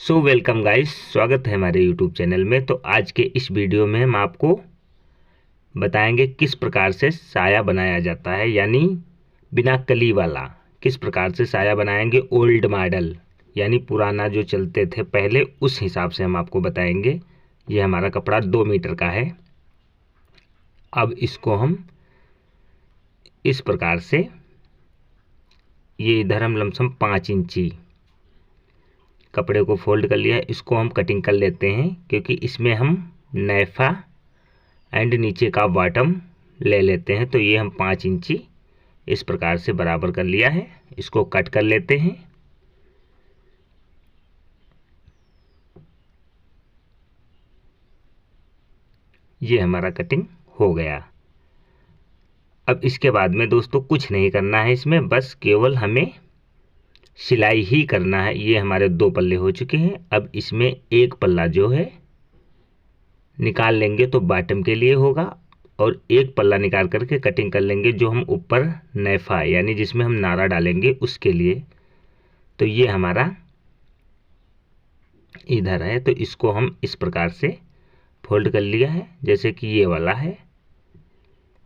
So welcome guys, स्वागत है हमारे यूट्यूब चैनल में। तो आज के इस वीडियो में हम आपको बताएंगे किस प्रकार से साया बनाया जाता है, यानी बिना कली वाला। किस प्रकार से साया बनाएंगे ओल्ड मॉडल, यानी पुराना जो चलते थे पहले, उस हिसाब से हम आपको बताएंगे। ये हमारा कपड़ा 2 मीटर का है। अब इसको हम इस प्रकार से, ये इधर हम लमसम 5 इंची कपड़े को फोल्ड कर लिया है। इसको हम कटिंग कर लेते हैं, क्योंकि इसमें हम नैफा एंड नीचे का बॉटम ले लेते हैं। तो ये हम 5 इंची इस प्रकार से बराबर कर लिया है। इसको कट कर लेते हैं। ये हमारा कटिंग हो गया। अब इसके बाद में दोस्तों कुछ नहीं करना है इसमें, बस केवल हमें सिलाई ही करना है। ये हमारे 2 पल्ले हो चुके हैं। अब इसमें एक पल्ला जो है निकाल लेंगे तो बॉटम के लिए होगा, और एक पल्ला निकाल करके कटिंग कर लेंगे जो हम ऊपर नैफा यानी जिसमें हम नारा डालेंगे उसके लिए। तो ये हमारा इधर है, तो इसको हम इस प्रकार से फोल्ड कर लिया है जैसे कि ये वाला है।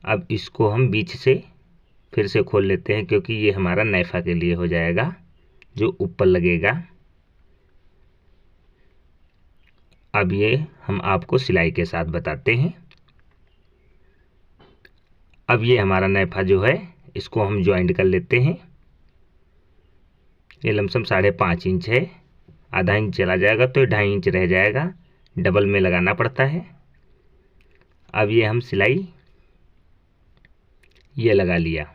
अब इसको हम बीच से फिर से खोल लेते हैं, क्योंकि ये हमारा नैफा के लिए हो जाएगा जो ऊपर लगेगा। अब ये हम आपको सिलाई के साथ बताते हैं। अब ये हमारा नैफा जो है इसको हम ज्वाइंट कर लेते हैं। ये लमसम 5.5 इंच है, आधा इंच चला जाएगा तो 2.5 इंच रह जाएगा, डबल में लगाना पड़ता है। अब ये हम सिलाई ये लगा लिया।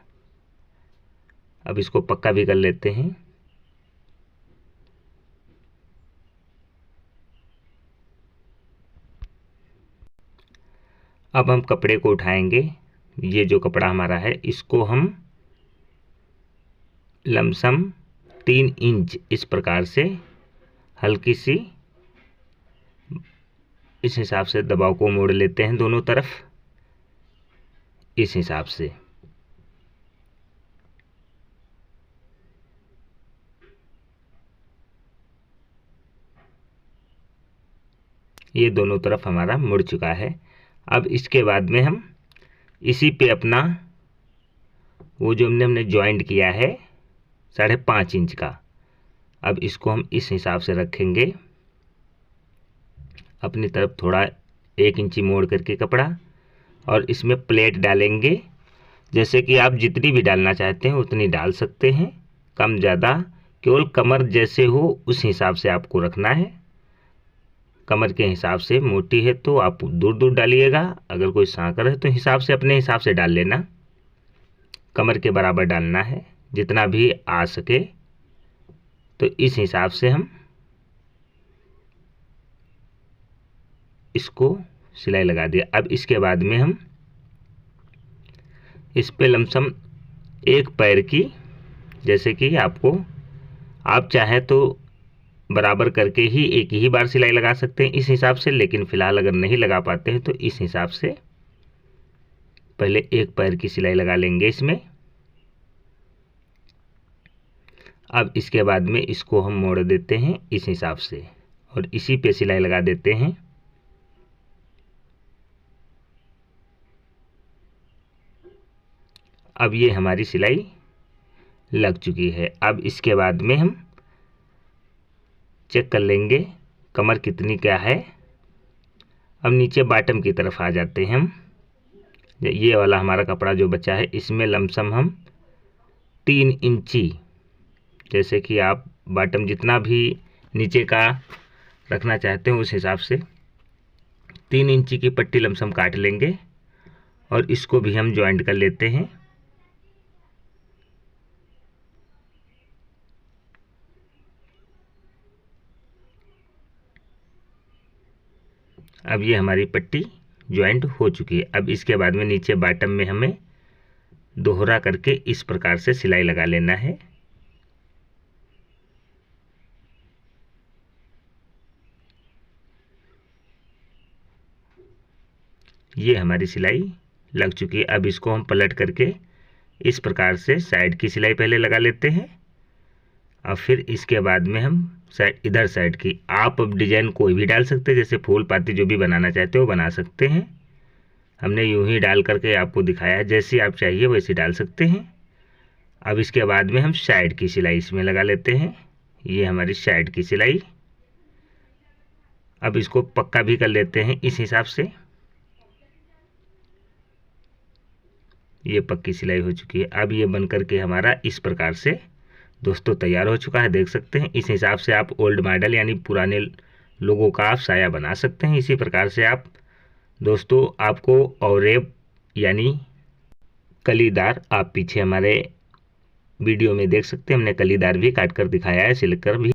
अब इसको पक्का भी कर लेते हैं। अब हम कपड़े को उठाएंगे। ये जो कपड़ा हमारा है इसको हम लमसम 3 इंच इस प्रकार से हल्की सी इस हिसाब से दबाव को मोड़ लेते हैं दोनों तरफ, इस हिसाब से। ये दोनों तरफ हमारा मुड़ चुका है। अब इसके बाद में हम इसी पे अपना वो जो हमने ज्वाइंट किया है 5.5 इंच का, अब इसको हम इस हिसाब से रखेंगे अपनी तरफ थोड़ा 1 इंची मोड़ करके कपड़ा, और इसमें प्लेट डालेंगे। जैसे कि आप जितनी भी डालना चाहते हैं उतनी डाल सकते हैं, कम ज़्यादा, केवल कमर जैसे हो उस हिसाब से आपको रखना है। कमर के हिसाब से मोटी है तो आप दूर दूर डालिएगा, अगर कोई सांकर है तो हिसाब से अपने हिसाब से डाल लेना। कमर के बराबर डालना है जितना भी आ सके। तो इस हिसाब से हम इसको सिलाई लगा दिया। अब इसके बाद में हम इस पे लमसम 1 पैर की, जैसे कि आपको आप चाहे तो बराबर करके ही एक ही बार सिलाई लगा सकते हैं इस हिसाब से, लेकिन फ़िलहाल अगर नहीं लगा पाते हैं तो इस हिसाब से पहले 1 पैर की सिलाई लगा लेंगे इसमें। अब इसके बाद में इसको हम मोड़ देते हैं इस हिसाब से, और इसी पे सिलाई लगा देते हैं। अब ये हमारी सिलाई लग चुकी है। अब इसके बाद में हम चेक कर लेंगे कमर कितनी क्या है। अब नीचे बॉटम की तरफ आ जाते हैं हम। ये वाला हमारा कपड़ा जो बचा है इसमें लमसम हम 3 इंची, जैसे कि आप बॉटम जितना भी नीचे का रखना चाहते हैं उस हिसाब से 3 इंची की पट्टी लमसम काट लेंगे, और इसको भी हम ज्वाइंट कर लेते हैं। अब ये हमारी पट्टी ज्वाइंट हो चुकी है। अब इसके बाद में नीचे बॉटम में हमें दोहरा करके इस प्रकार से सिलाई लगा लेना है। ये हमारी सिलाई लग चुकी है। अब इसको हम पलट करके इस प्रकार से साइड की सिलाई पहले लगा लेते हैं, और फिर इसके बाद में हम साइड, इधर साइड की। आप अब डिजाइन कोई भी डाल सकते हैं, जैसे फूल पाती जो भी बनाना चाहते हो बना सकते हैं। हमने यूं ही डाल करके आपको दिखाया है, जैसी आप चाहिए वैसी डाल सकते हैं। अब इसके बाद में हम साइड की सिलाई इसमें लगा लेते हैं। ये हमारी साइड की सिलाई। अब इसको पक्का भी कर लेते हैं इस हिसाब से। ये पक्की सिलाई हो चुकी है। अब ये बन करके हमारा इस प्रकार से दोस्तों तैयार हो चुका है, देख सकते हैं। इस हिसाब से आप ओल्ड मॉडल यानी पुराने लोगों का आप साया बना सकते हैं। इसी प्रकार से आप दोस्तों आपको औरेब यानी कलीदार आप पीछे हमारे वीडियो में देख सकते हैं, हमने कलीदार भी काट कर दिखाया है, सिल कर भी।